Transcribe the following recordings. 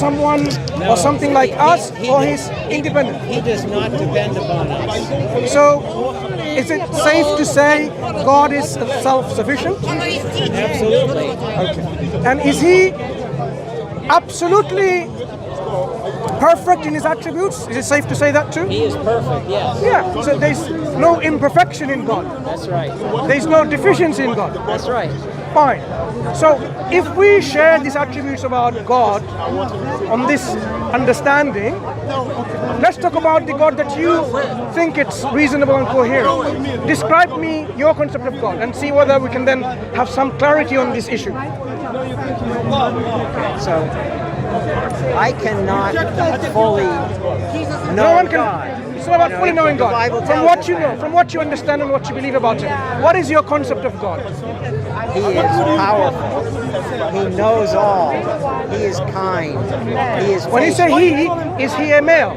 someone or something like us, or he's independent? He does not depend upon us. So, is it safe to say God is self-sufficient? Absolutely. Okay. And is he absolutely perfect in his attributes? Is it safe to say that too? He is perfect, yes. Yeah. So there's no imperfection in God. That's right. There's no deficiency in God. That's right. Fine. So if we share these attributes about God on this understanding, let's talk about the God that you think it's reasonable and coherent. Describe me your concept of God and see whether we can then have some clarity on this issue. So I cannot fully know No one can. God. It's not about You know, fully knowing the God. Bible From tells what us you know, that. from what you understand and what you believe about Him, what is your concept of God? He is powerful. He knows all. He is kind. He is When you say patient. He, is He a male?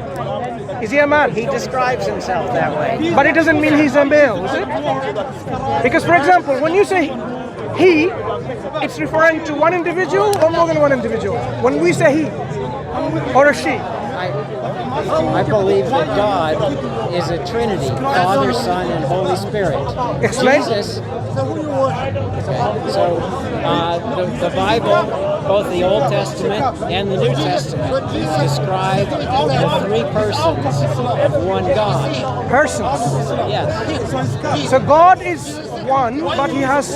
Is He a man? He describes himself that way. But it doesn't mean He's a male, is it? Because, for example, when you say He, it's referring to one individual or more than one individual. When we say He or a she, I believe that God is a Trinity, Father, Son, and Holy Spirit. Explain. Jesus. So the Bible, both the Old Testament and the New Testament, describe the three persons of one God. persons. Yes. So God is one, but He has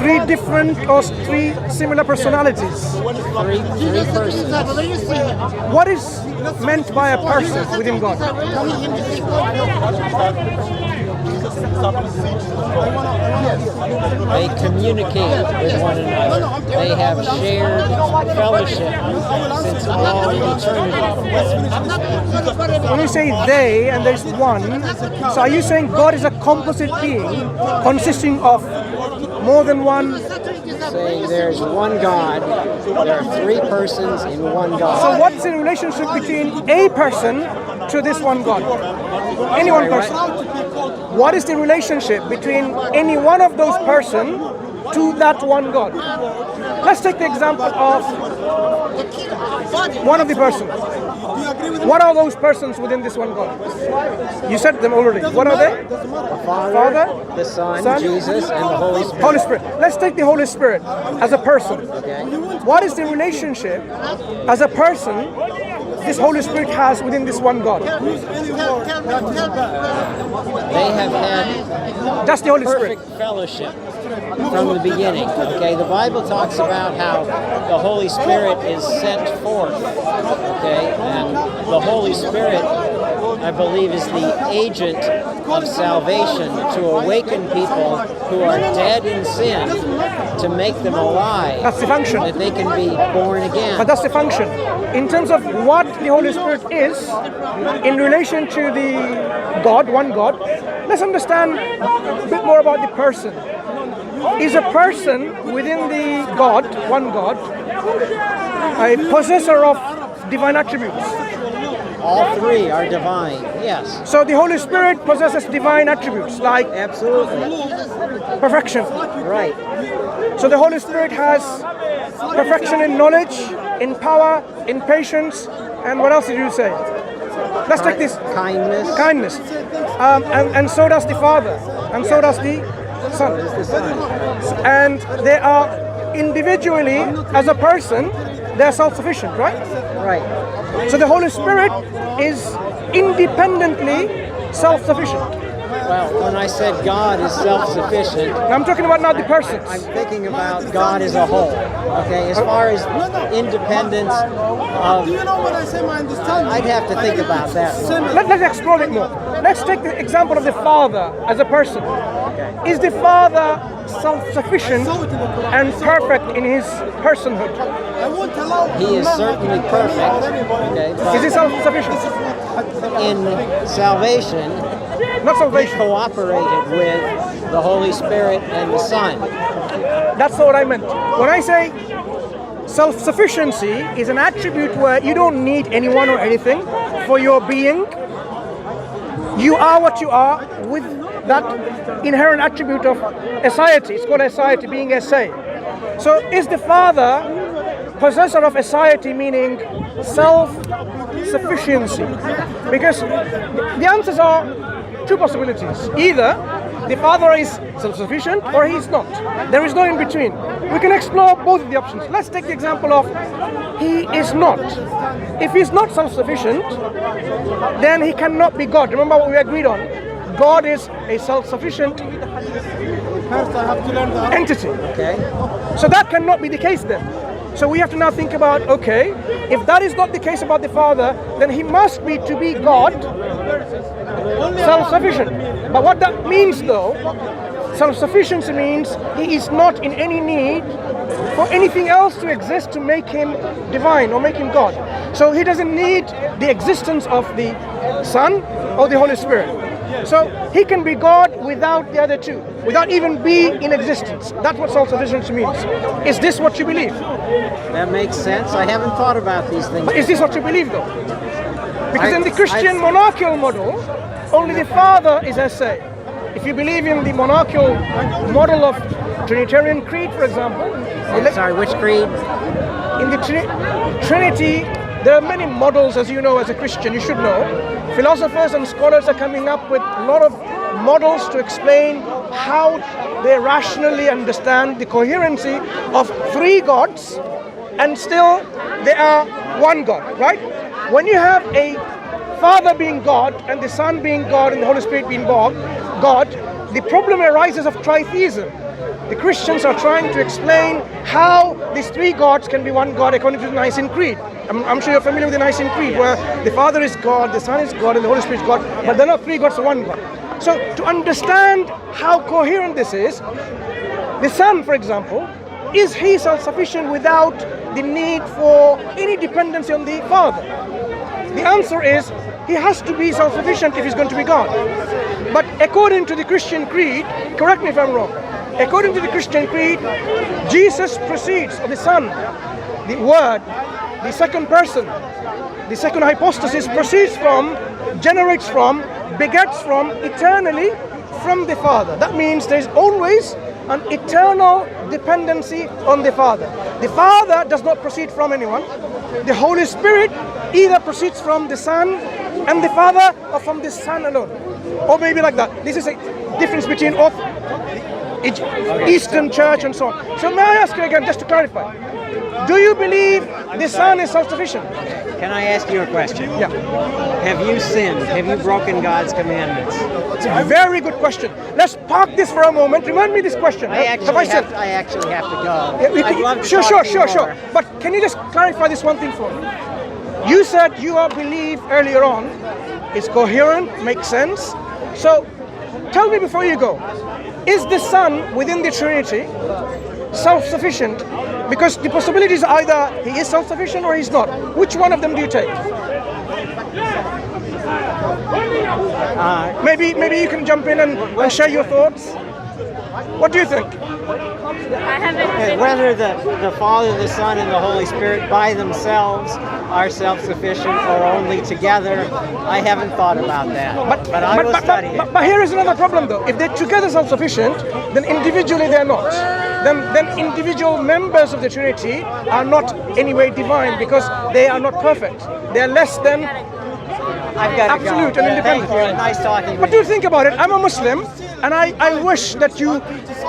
three different or three similar personalities. Three persons. What is meant by a person within God? They communicate with one another. They have shared fellowship since all eternity. When you say they and there's one, so are you saying God is a composite being consisting of more than one? Saying there's one God, there are three persons in one So God. what's the relationship between a person to this one God? Any one person. What is the relationship between any one of those persons to that one God? Let's take the example of one of the persons. What are those persons within this one God? You said them already. What are they? The Father, Father, the Son, Son, Jesus, and the Holy Spirit. Holy Spirit. Let's take the Holy Spirit as a person. Okay. What is the relationship as a person this Holy Spirit has within this one God? They have had Just the Holy Spirit. perfect fellowship from the beginning. Okay, the Bible talks about how the Holy Spirit is sent forth. Okay, and the Holy Spirit, I believe, is the agent of salvation to awaken people who are dead in sin, to make them alive, That's the function. that they can be born again. But that's the function. In terms of what the Holy Spirit is in relation to the God, one God, let's understand a bit more about the person. Is a person within the God, one God, a possessor of divine attributes? All three are divine. Yes, So the Holy Spirit possesses divine attributes like absolutely. perfection. Right. So the Holy Spirit has perfection in knowledge, in power, in patience, and what else did you say? Let's take this. Kindness. Kindness. And so does the Father, and so does the Son. The Son. And they are individually, as a person, they're self-sufficient, right? Right. So the Holy Spirit is independently self-sufficient. Well, when I said God is self-sufficient, Now I'm talking about now the persons. I'm thinking about God as a whole. Okay, as far as independence of, Do you know what I say? My understanding. I'd have to think about that. Let's explore it more. Let's take the example of the Father as a person. Is the Father self-sufficient and perfect in his personhood? I won't allow. He is certainly perfect. Okay, Is he but self-sufficient? in salvation, Not he salvation. cooperated with the Holy Spirit and the Son. That's what I meant. When I say self-sufficiency is an attribute where you don't need anyone or anything for your being. You are what you are with that inherent attribute of aseity. It's called aseity, being esse. So is the Father possessor of aseity, meaning self-sufficiency. Because the answers are two possibilities. Either the Father is self-sufficient or he is not. There is no in between. We can explore both of the options. Let's take the example of he is not. If he is not self-sufficient, then he cannot be God. Remember what we agreed on. God is a self-sufficient entity. Okay. So that cannot be the case then. So we have to now think about, okay, if that is not the case about the Father, then he must be, to be God, self-sufficient. But what that means though, self-sufficiency means he is not in any need for anything else to exist to make him divine or make him God. So he doesn't need the existence of the Son or the Holy Spirit. So he can be God without the other two, without even being in existence. That's what self-sufficiency means. Is this what you believe? That makes sense. I haven't thought about these things. But is this what you believe though? Because in the Christian monarchical model, only the Father is esse. If you believe in the monarchical model of Trinitarian Creed, for example. Sorry, which creed? In the Trinity, there are many models, as you know, as a Christian, you should know. Philosophers and scholars are coming up with a lot of models to explain how they rationally understand the coherency of three gods, and still they are one God, right? When you have a Father being God, and the Son being God, and the Holy Spirit being God, the problem arises of tritheism. The Christians are trying to explain how these three gods can be one God according to the Nicene Creed. I'm sure you're familiar with the Nicene Creed, where the Father is God, the Son is God, and the Holy Spirit is God, but they're not three gods, so one God. So to understand how coherent this is, the Son, for example, is he self-sufficient without the need for any dependency on the Father? The answer is, he has to be self-sufficient if he's going to be God. But according to the Christian Creed, correct me if I'm wrong, according to the Christian Creed, Jesus proceeds, or the Son, the Word, the second person, the second hypostasis proceeds from, generates from, begets from, eternally from the Father. That means there's always an eternal dependency on the Father. The Father does not proceed from anyone. The Holy Spirit either proceeds from the Son and the Father, or from the Son alone. Or maybe like that. This is a difference between Eastern Church and so on. So may I ask you again, just to clarify, do you believe the Son is self-sufficient? Can I ask you a question? Yeah. Have you sinned? Have you broken God's commandments? It's a very good question. Let's park this for a moment. Remind me this question. I actually have to go. Yeah, I'd love to sure. talk to you more. But can you just clarify this one thing for me? You said you believe earlier on is coherent, makes sense. So tell me before you go, is the Son within the Trinity self-sufficient? Because the possibilities are either he is self-sufficient or he's not. Which one of them do you take? Maybe you can jump in and share your thoughts. What do you think? Whether the Father, the Son, and the Holy Spirit by themselves are self-sufficient or only together, I haven't thought about that. But I will study it. But here is another problem though. If they're together self-sufficient, then individually they're not. Then individual members of the Trinity are not anyway divine, because they are not perfect. They are less than absolute and independent. Thank you. Nice talking But with you. do think about it. I'm a Muslim, and I wish that you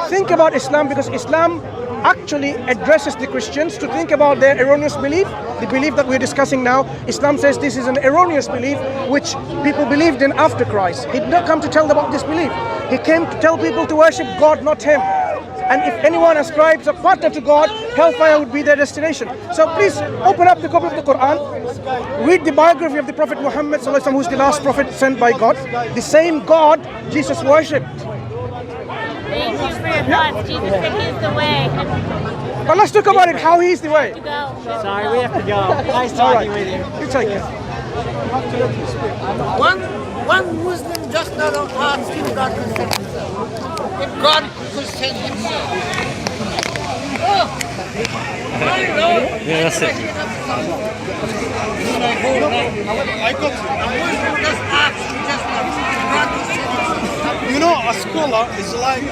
think about Islam, because Islam actually addresses the Christians to think about their erroneous belief, the belief that we're discussing now. Islam says this is an erroneous belief which people believed in after Christ. He did not come to tell them about this belief. He came to tell people to worship God, not him. And if anyone ascribes a partner to God, hellfire would be their destination. So please open up the copy of the Quran, read the biography of the Prophet Muhammad ﷺ, who's the last prophet sent by God. The same God Jesus worshipped. Thank you for your thoughts. Jesus said he is the way. But let's talk about it, how he is the way. To go. Sorry, we have to go. Nice talking with you. You take it. One Muslim just now asked if God could send himself. If God could send himself. Oh! Yeah, that's it. I got it. A Muslim just asked just now if God could send himself. You know, a scholar is like